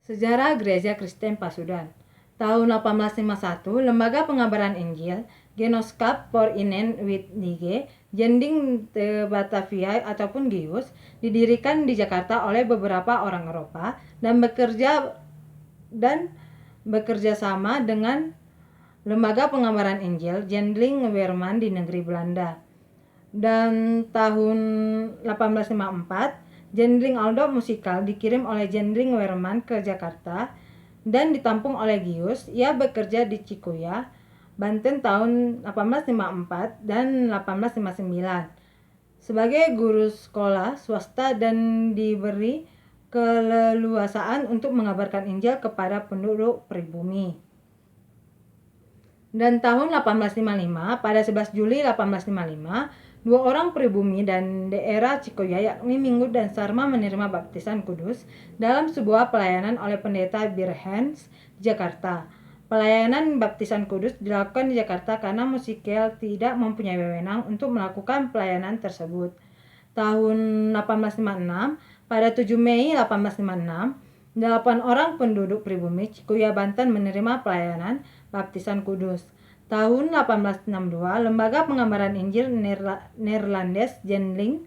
Sejarah Gereja Kristen Pasundan. Tahun 1851, Lembaga Pengabaran Injil Genoskap por Inenwitdige Jending de Batavia ataupun GIUS didirikan di Jakarta oleh beberapa orang Eropa dan bekerja sama dengan Lembaga Pengabaran Injil Jendling Weerman di negeri Belanda. Dan tahun 1854, Jendling Aldo Musikal dikirim oleh Jendling Weerman ke Jakarta dan ditampung oleh GIUS. Ia bekerja di Cikuya, Banten tahun 1854 dan 1859 sebagai guru sekolah swasta dan diberi keleluasaan untuk mengabarkan Injil kepada penduduk pribumi. Dan tahun 1855, pada 11 Juli 1855, dua orang pribumi dan daerah Cikuya yakni Minggu dan Sarma menerima baptisan kudus dalam sebuah pelayanan oleh pendeta Birhens di Jakarta. Pelayanan baptisan kudus dilakukan di Jakarta karena Musikel tidak mempunyai wewenang untuk melakukan pelayanan tersebut. Tahun 1856, pada 7 Mei 1856, 8 orang penduduk pribumi Cikuya, Banten menerima pelayanan baptisan kudus. Tahun 1862, Lembaga Pengabaran Injil Neerlandes Jendling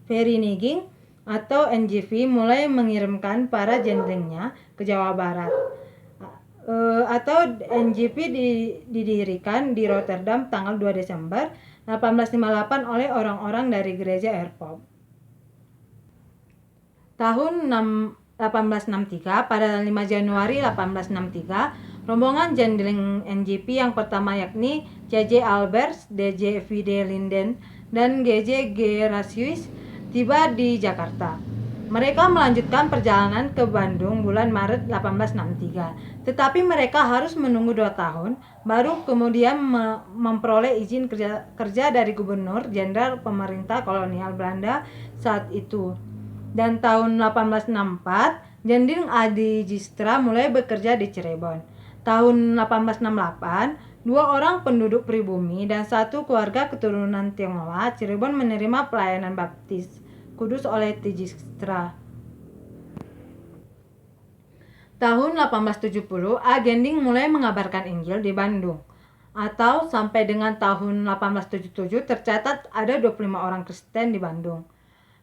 Vereniging atau NGV mulai mengirimkan para jendlingnya ke Jawa Barat. Atau NGV didirikan di Rotterdam tanggal 2 Desember 1858 oleh orang-orang dari gereja Erpop. Tahun 1863, pada 5 Januari 1863, rombongan jendling NGP yang pertama yakni C.J. Albers, D.J. Vide Linden, dan G.J. Gerasius tiba di Jakarta. Mereka melanjutkan perjalanan ke Bandung bulan Maret 1863, tetapi mereka harus menunggu 2 tahun baru kemudian memperoleh izin kerja dari Gubernur Jenderal Pemerintah Kolonial Belanda saat itu. Dan tahun 1864, Jendling Adi Jistra mulai bekerja di Cirebon. Tahun 1868, 2 orang penduduk pribumi dan 1 keluarga keturunan Tionghoa Cirebon menerima pelayanan baptis kudus oleh Tijistra. Tahun 1870, Jendling mulai mengabarkan Injil di Bandung. Atau sampai dengan tahun 1877 tercatat ada 25 orang Kristen di Bandung.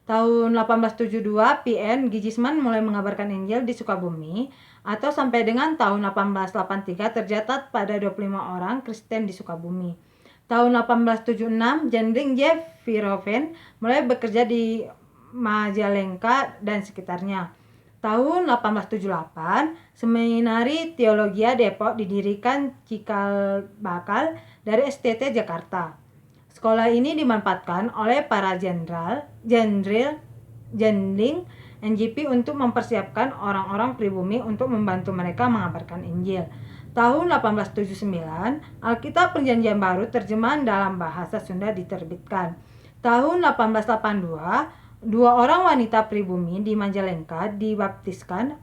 Tahun 1872, P.N. Gigisman mulai mengabarkan Injil di Sukabumi, atau sampai dengan tahun 1883 tercatat pada 25 orang Kristen di Sukabumi. Tahun 1876, Jendling J. Viroven mulai bekerja di Majalengka dan sekitarnya. Tahun 1878, Seminari Teologia Depok didirikan cikal bakal dari STT Jakarta. Sekolah ini dimanfaatkan oleh para jendling NGP untuk mempersiapkan orang-orang pribumi untuk membantu mereka mengabarkan Injil. Tahun 1879, Alkitab Perjanjian Baru terjemahan dalam bahasa Sunda diterbitkan. Tahun 1882, 2 orang wanita pribumi di Majalengka dibaptiskan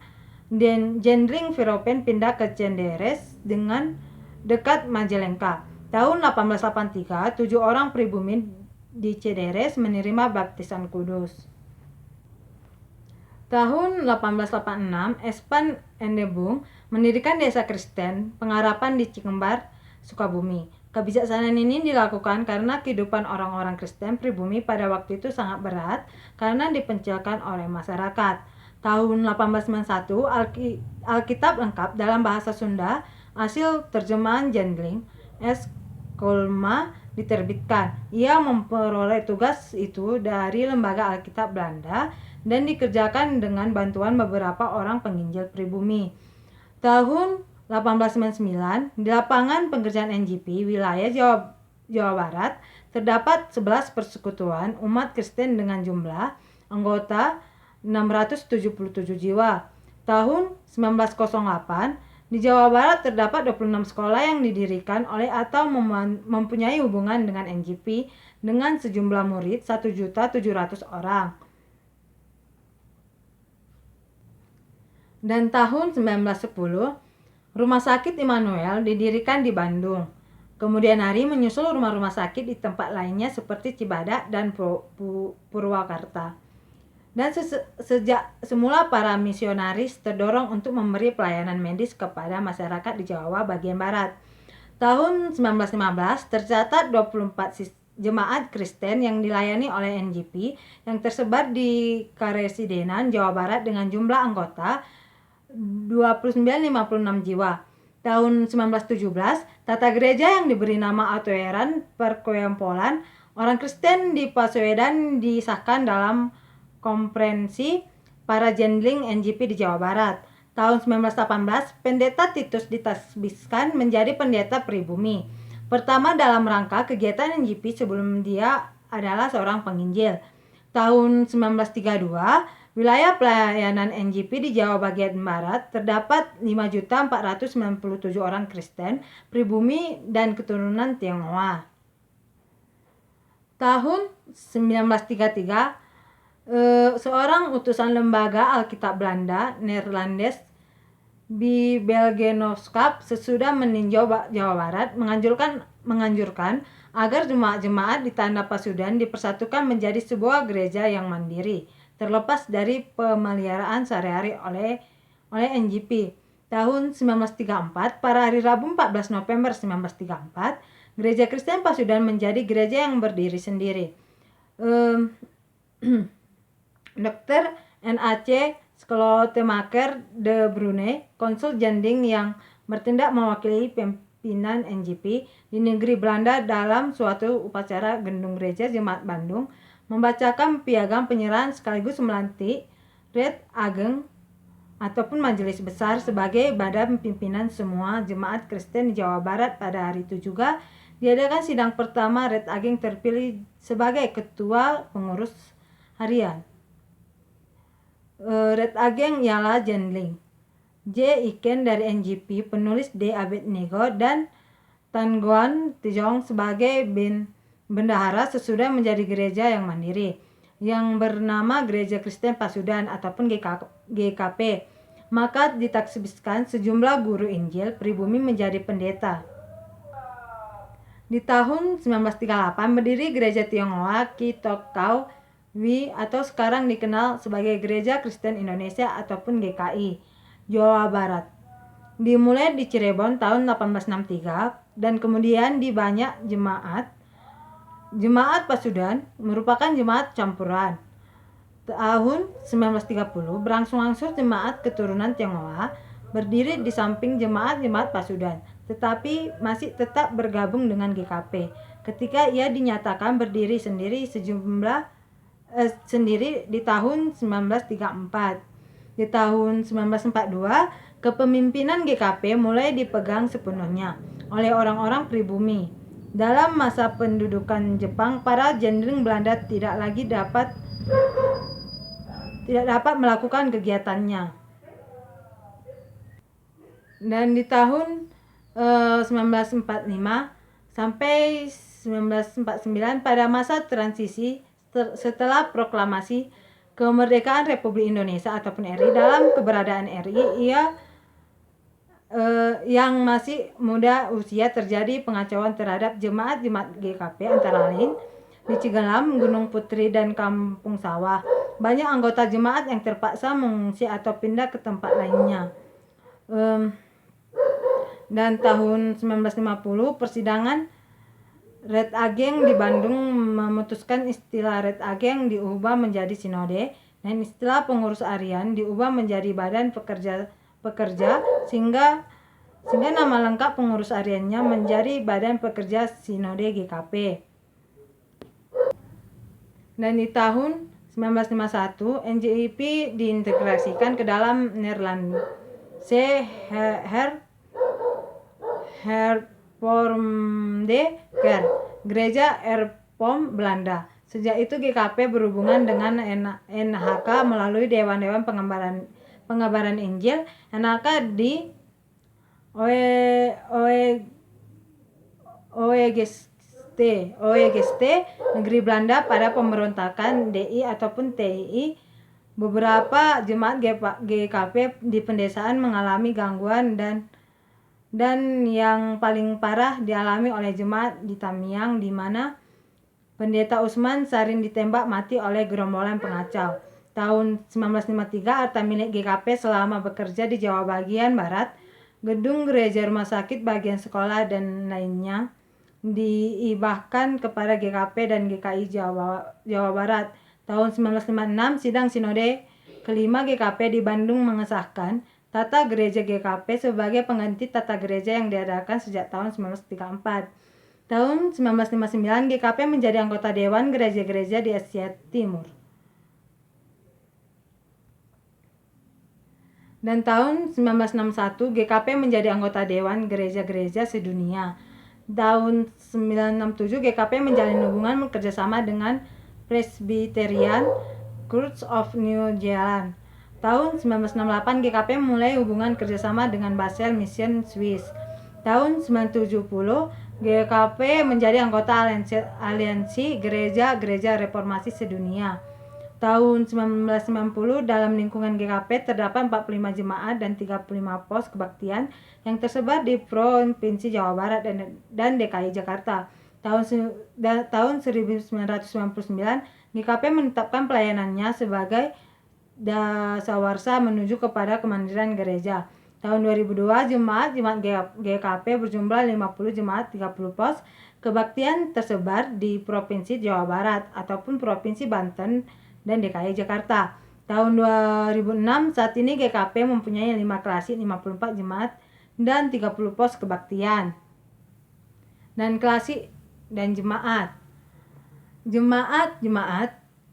dan Jendling Viroven pindah ke Cenderes dengan dekat Majalengka. Tahun 1883, 7 orang pribumi di Cederes menerima baptisan kudus. Tahun 1886, Espan Endebung mendirikan desa Kristen Pengharapan di Cikembar, Sukabumi. Kebijaksanaan ini dilakukan karena kehidupan orang-orang Kristen pribumi pada waktu itu sangat berat karena dipencilkan oleh masyarakat. Tahun 1891, Alkitab lengkap dalam bahasa Sunda hasil terjemahan Jendling S. Kolma diterbitkan. Ia memperoleh tugas itu dari Lembaga Alkitab Belanda dan dikerjakan dengan bantuan beberapa orang penginjil pribumi. Tahun 1899, di lapangan pekerjaan NGP wilayah Jawa Barat terdapat 11 persekutuan umat Kristen dengan jumlah anggota 677 jiwa. Tahun 1908, di Jawa Barat terdapat 26 sekolah yang didirikan oleh atau mempunyai hubungan dengan NGP dengan sejumlah murid 1.700.000 orang. Dan tahun 1910, Rumah Sakit Immanuel didirikan di Bandung. Kemudian hari menyusul rumah-rumah sakit di tempat lainnya seperti Cibadak dan Purwakarta. Dan sejak semula para misionaris terdorong untuk memberi pelayanan medis kepada masyarakat di Jawa bagian barat. Tahun 1915 tercatat 24 jemaat Kristen yang dilayani oleh NGP yang tersebar di Karesidenan, Jawa Barat dengan jumlah anggota 2956 jiwa. Tahun 1917, tata gereja yang diberi nama Atoeran Perkumpulan Orang Kristen di Paswedan disahkan dalam Konferensi para Jendling NGP di Jawa Barat. Tahun 1918, Pendeta Titus ditasbihkan menjadi pendeta pribumi pertama dalam rangka kegiatan NGP sebelum dia adalah seorang penginjil. Tahun 1932, wilayah pelayanan NGP di Jawa bagian barat terdapat 5.497 orang Kristen pribumi dan keturunan Tionghoa. Tahun 1933, seorang utusan lembaga Alkitab Belanda, Neerlandes, di Belgenoskap sesudah meninjau Jawa Barat menganjurkan agar jemaat-jemaat di Tanda Pasundan dipersatukan menjadi sebuah gereja yang mandiri, terlepas dari pemeliharaan sehari-hari oleh NGP. Tahun 1934, pada hari Rabu 14 November 1934, Gereja Kristen Pasundan menjadi gereja yang berdiri sendiri. Dr. N.A.C. Slotemaker de Brunei, konsul Jending yang bertindak mewakili pimpinan NGP di negeri Belanda dalam suatu upacara Gendung Gereja Jemaat Bandung, membacakan piagam penyerahan sekaligus melantik Raad Ageng ataupun Majelis Besar sebagai badan pimpinan semua jemaat Kristen di Jawa Barat. Pada hari itu juga diadakan sidang pertama Raad Ageng terpilih sebagai ketua pengurus harian. Raad Ageng ialah Jendling J. Iken dari NGP, penulis D. Abednego, dan Tan Goan Tijong sebagai bendahara sesudah menjadi gereja yang mandiri yang bernama Gereja Kristen Pasundan ataupun GKP. Maka ditaksibkan sejumlah guru Injil pribumi menjadi pendeta. Di tahun 1938 berdiri Gereja Tionghoa Ki Tok Kau Wi atau sekarang dikenal sebagai Gereja Kristen Indonesia ataupun GKI, Jawa Barat. Dimulai di Cirebon tahun 1863 dan kemudian di banyak jemaat. Jemaat Pasundan merupakan jemaat campuran. Tahun 1930 berangsur-angsur jemaat keturunan Tionghoa berdiri di samping jemaat-jemaat Pasundan, tetapi masih tetap bergabung dengan GKP. Ketika ia dinyatakan berdiri sendiri di tahun 1934. Di tahun 1942, kepemimpinan GKP mulai dipegang sepenuhnya oleh orang-orang pribumi. Dalam masa pendudukan Jepang, para Jendling Belanda tidak dapat melakukan kegiatannya. Dan di tahun 1945 sampai 1949, pada masa transisi setelah proklamasi kemerdekaan Republik Indonesia ataupun RI, dalam keberadaan RI yang masih muda usia terjadi pengacauan terhadap jemaat-jemaat GKP antara lain di Cigelam, Gunung Putri, dan Kampung Sawah. Banyak anggota jemaat yang terpaksa mengungsi atau pindah ke tempat lainnya. Dan tahun 1950 persidangan Raad Ageng di Bandung memutuskan istilah Raad Ageng diubah menjadi sinode dan istilah pengurus harian diubah menjadi badan pekerja sehingga nama lengkap pengurus hariannya menjadi Badan Pekerja Sinode GKP. Dan di tahun 1951 NGP diintegrasikan ke dalam Nederlandse Hervormde Kerk, Gereja Hervorm Belanda. Sejak itu GKP berhubungan dengan NHK melalui Dewan-Dewan Pengabaran Injil NHK di OEGST negeri Belanda. Pada pemberontakan DI ataupun TII, beberapa jemaat GKP di pedesaan mengalami gangguan dan yang paling parah dialami oleh jemaat di Tamiang, di mana Pendeta Usman Sarin ditembak mati oleh gerombolan pengacau. Tahun 1953 harta milik GKP selama bekerja di Jawa bagian Barat, gedung gereja, rumah sakit, bagian sekolah, dan lainnya dihibahkan kepada GKP dan GKI Jawa Barat. Tahun 1956 sidang sinode kelima GKP di Bandung mengesahkan tata gereja GKP sebagai pengganti tata gereja yang diadakan sejak tahun 1934. Tahun 1959 GKP menjadi anggota Dewan Gereja-Gereja di Asia Timur. Dan tahun 1961 GKP menjadi anggota Dewan Gereja-Gereja Sedunia. Tahun 1967 GKP menjalin hubungan kerjasama dengan Presbyterian Church of New Zealand. Tahun 1968 GKP mulai hubungan kerjasama dengan Basel Mission Swiss. Tahun 1970 GKP menjadi anggota Aliansi Gereja-Gereja Reformasi Sedunia. Tahun 1990 dalam lingkungan GKP terdapat 45 jemaat dan 35 pos kebaktian yang tersebar di Provinsi Jawa Barat dan DKI Jakarta. Tahun 1999 GKP menetapkan pelayanannya sebagai dasawarsa menuju kepada kemandirian gereja. Tahun 2002 jemaat GKP berjumlah 50 jemaat, 30 pos kebaktian tersebar di Provinsi Jawa Barat ataupun Provinsi Banten dan DKI Jakarta. Tahun 2006 saat ini GKP mempunyai 5 klasik, 54 jemaat dan 30 pos kebaktian. Dan klasik dan jemaat. Jemaat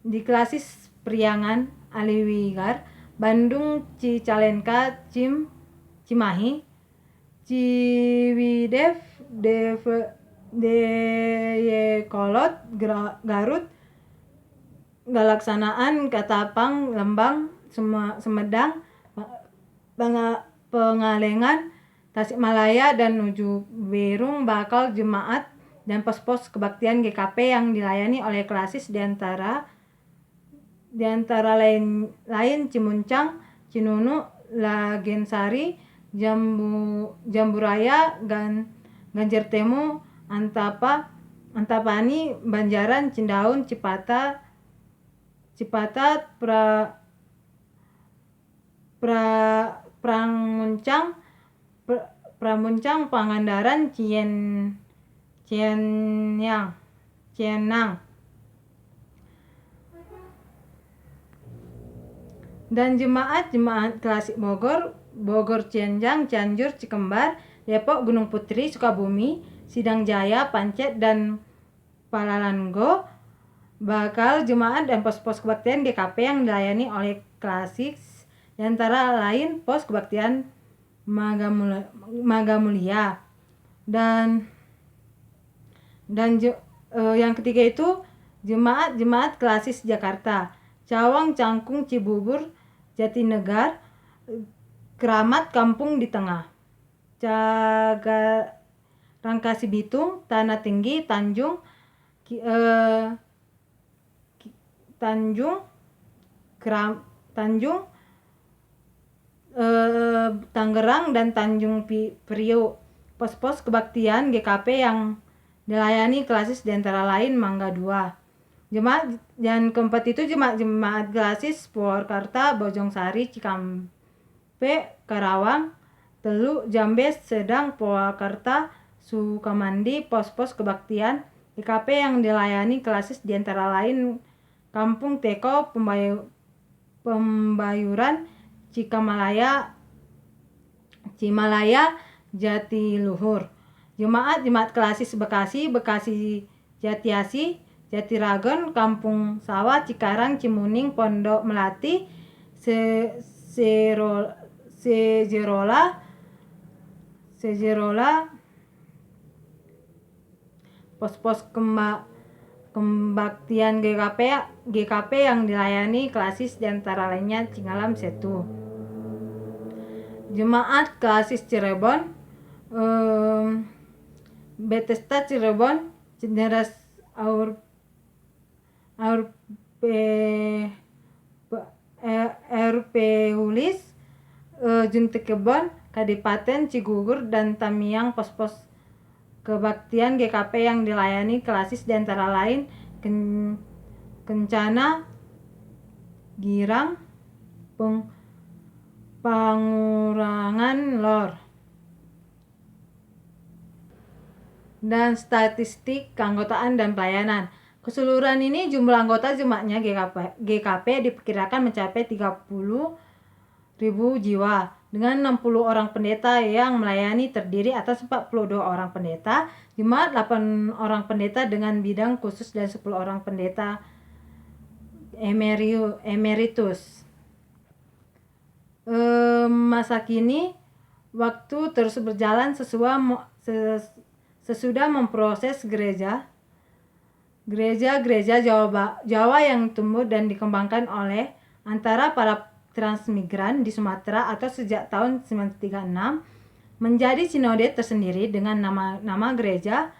di klasis Priangan, Aliwigar, Bandung, Cicalengka, Cimahi, Ciwidey, Dayakolot, Garut, Galaksanaan, Katapang, Lembang, Sumedang, Pengalengan, Tasikmalaya, dan Nuju Berung bakal jemaat dan pos-pos kebaktian GKP yang dilayani oleh klasis di antara lain Cimuncang, Cinunu, Lagensari, Jamburaya, Ganjartemu, Antapani, Banjaran, Cindaun, Cipatat, Pramuncang, Pangandaran, Cienang. Dan jemaat klasik Bogor, Cianjang, Cianjur, Cikembar, Depok, Gunung Putri, Sukabumi, Sidang Jaya, Pancet, dan Palalanggo bakal jemaat dan pos-pos kebaktian GKP yang dilayani oleh klasik di antara lain pos kebaktian Magamulia. Dan yang ketiga itu jemaat klasis Jakarta, Cawang, Cangkung, Cibubur, Jatinegar, Keramat, Kampung di Tengah, Rangkasi Bitung, Tanah Tinggi, Tanjung, Tangerang, dan Tanjung Priok. Pos-pos kebaktian GKP yang dilayani klasis di antara lain Mangga 2. Jemaat yang keempat itu jemaat klasis Purwakarta, Bojongsari, Cikampek, Karawang, Teluk Jambe, Sedang, Purwakarta, Sukamandi. Pos-pos kebaktian GKP yang dilayani klasis di antara lain Kampung Teko, Pembayuran, Cimalaya, Jatiluhur. Jemaat klasis Bekasi, Jatiasi, Jatiragon, Kampung Sawah, Cikarang, Cimuning, Pondok Melati, Sejerola, pos-pos kebaktian GKP yang dilayani klasis di antara lainnya Cingalam, Setu. Jemaat klasis Cirebon, Bethesda Cirebon, Generas Hulis, Juntekebon, Kadipaten Cigugur, dan Tamiang. Pos-pos kebaktian GKP yang dilayani klasis di antara lain Kencana, Girang, Pangurangan Lor. Dan statistik keanggotaan dan pelayanan. Keseluruhan ini jumlah anggota jemaatnya GKP diperkirakan mencapai 30.000 jiwa dengan 60 orang pendeta yang melayani terdiri atas 42 orang pendeta, jemaat 8 orang pendeta dengan bidang khusus dan 10 orang pendeta emeritus. Masa kini waktu terus berjalan sesudah memproses gereja Jawa yang tumbuh dan dikembangkan oleh antara para transmigran di Sumatera atau sejak tahun 1936 menjadi sinode tersendiri dengan nama Gereja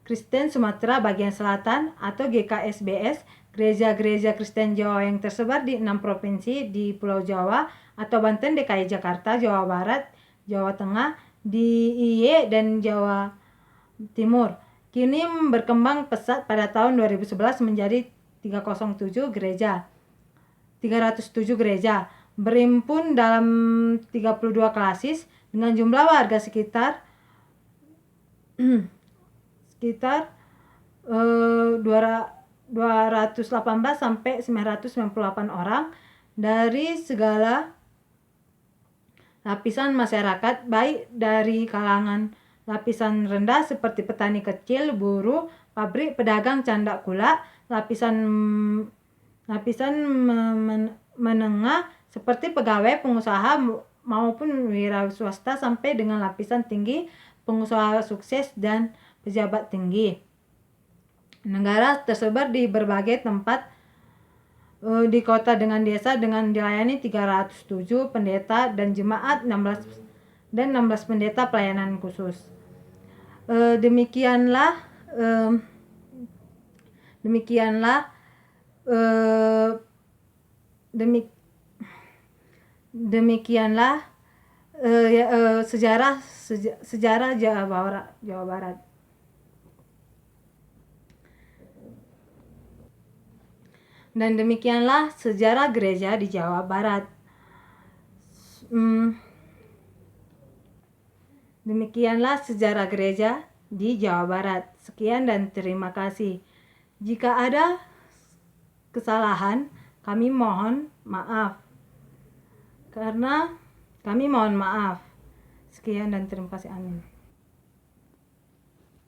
Kristen Sumatera Bagian Selatan atau GKSBS. Gereja-gereja Kristen Jawa yang tersebar di 6 provinsi di Pulau Jawa atau Banten, DKI Jakarta, Jawa Barat, Jawa Tengah, DIY dan Jawa Timur. Kini berkembang pesat pada tahun 2011 menjadi 307 gereja, berimpun dalam 32 klasis dengan jumlah warga sekitar 218 sampai 998 orang dari segala lapisan masyarakat, baik dari kalangan lapisan rendah seperti petani kecil, buruh, pabrik, pedagang, candak gula, lapisan menengah seperti pegawai, pengusaha maupun wira swasta sampai dengan lapisan tinggi, pengusaha sukses dan pejabat tinggi. Negara tersebar di berbagai tempat di kota dengan desa dengan dilayani 307 pendeta dan jemaat 16 pendeta pelayanan khusus. Demikianlah sejarah Jawa Barat. Dan demikianlah sejarah gereja di Jawa Barat. Demikianlah sejarah gereja di Jawa Barat. Sekian dan terima kasih. Jika ada kesalahan, kami mohon maaf. Sekian dan terima kasih. Amin.